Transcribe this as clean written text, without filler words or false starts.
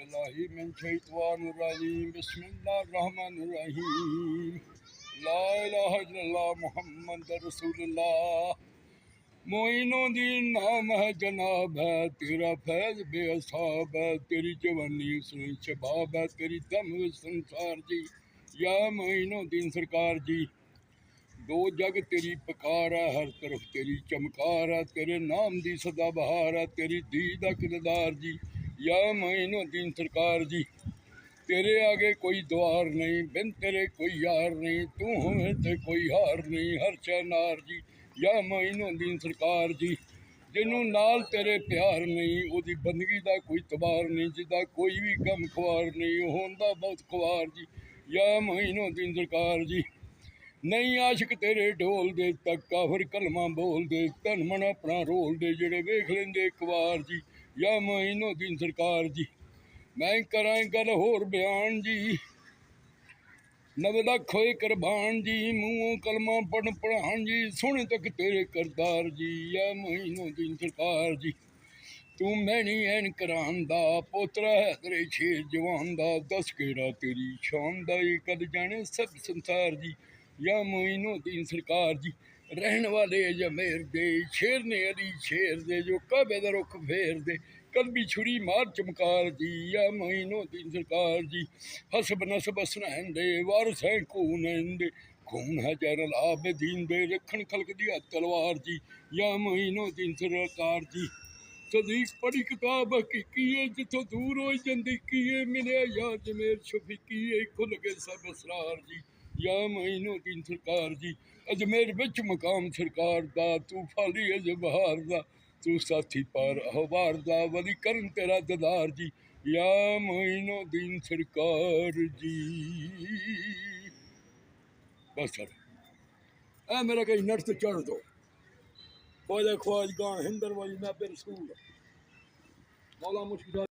बिल्लाहि मिन शैतानिर रजीम बिस्मिल्लाहिर रहमानिर रहीम ला इलाहा इल्लल्लाह मुहम्मद रसूलुल्लाह। मोइनुद्दीन नाम है जनाब है तेरा फैज बेअसाब है, तेरी जवानी उसमें शबाब है, तेरी दम संसार जी। या मोइनुद्दीन सरकार जी, दो जग तेरी पकार है, हर तरफ तेरी चमकार है, तेरे नाम दी सदा बहार है, तेरी दी दा किरदार जी। या मोइनुद्दीन सरकार जी, तेरे आगे कोई द्वार नहीं, बिन तेरे कोई यार नहीं, तू होवे ते कोई हार नहीं, हर शै नार जी। या मोइनुद्दीन सरकार जी, जिन्हों नाल तेरे प्यार नहीं, ओदी बंदगी दा कोई तबार नहीं, जिदा कोई भी गम खुआर नहीं, ओह होंदा बहुत खुआर जी। या मोइनुद्दीन सरकार जी, नहीं आशिक तेरे ढोल दे तक काफिर कलमा बोल दे, धन मन अपना रोल दे जेड़े वेख लेंदे एक बार जी। या मोइनुद्दीन सरकार जी, मैं करां गल होर बयान जी, 9 लाख होए कुरबान जी, मूहों कलमा पढ़ पढ़ान जी, सुन तक तेरे करतार जी। या मोइनुद्दीन सरकार जी, तू मैनी ऐन करान दा, पोतरा है तेरे शेर जवान दा, दस केड़ा तेरी शान दा, ये कद जाने सब संसार जी। या मोइनुद्दीन सरकार जी, रहन वाले अजमेर दे, शेर ने अली शेर दे, जो काबे दा रुख फेर दे, कल भी छुरी मार चमकार जी। या मोइनुद्दीन सरकार जी, हसब नसब हसनैन दे, वारस है खूनैन दे, खून है जैनल आबिदीन दे, रखन खलक दी तलवार जी। या मोइनुद्दीन सरकार जी, सदीक पढ़ी किताब हकीकी है, जिथों दूर हो जंदीकी है, मिले या जमेर शफीकी है, खुल गए सब असरार जी। या मोइनुद्दीन सरकार जी, अजमेर विच मकाम सरकार दा, तू फाली अज बहार दा, तू साथी पार अहवार दा, वली करन तेरा ददार जी। या मोइनुद्दीन सरकार जी, बस सर ऐ मेरा कहीं नट तो चढ़ दो। ख्वाजा ख्वाजगान हिंदर वाली नाबे रसूल मौला मुश्किल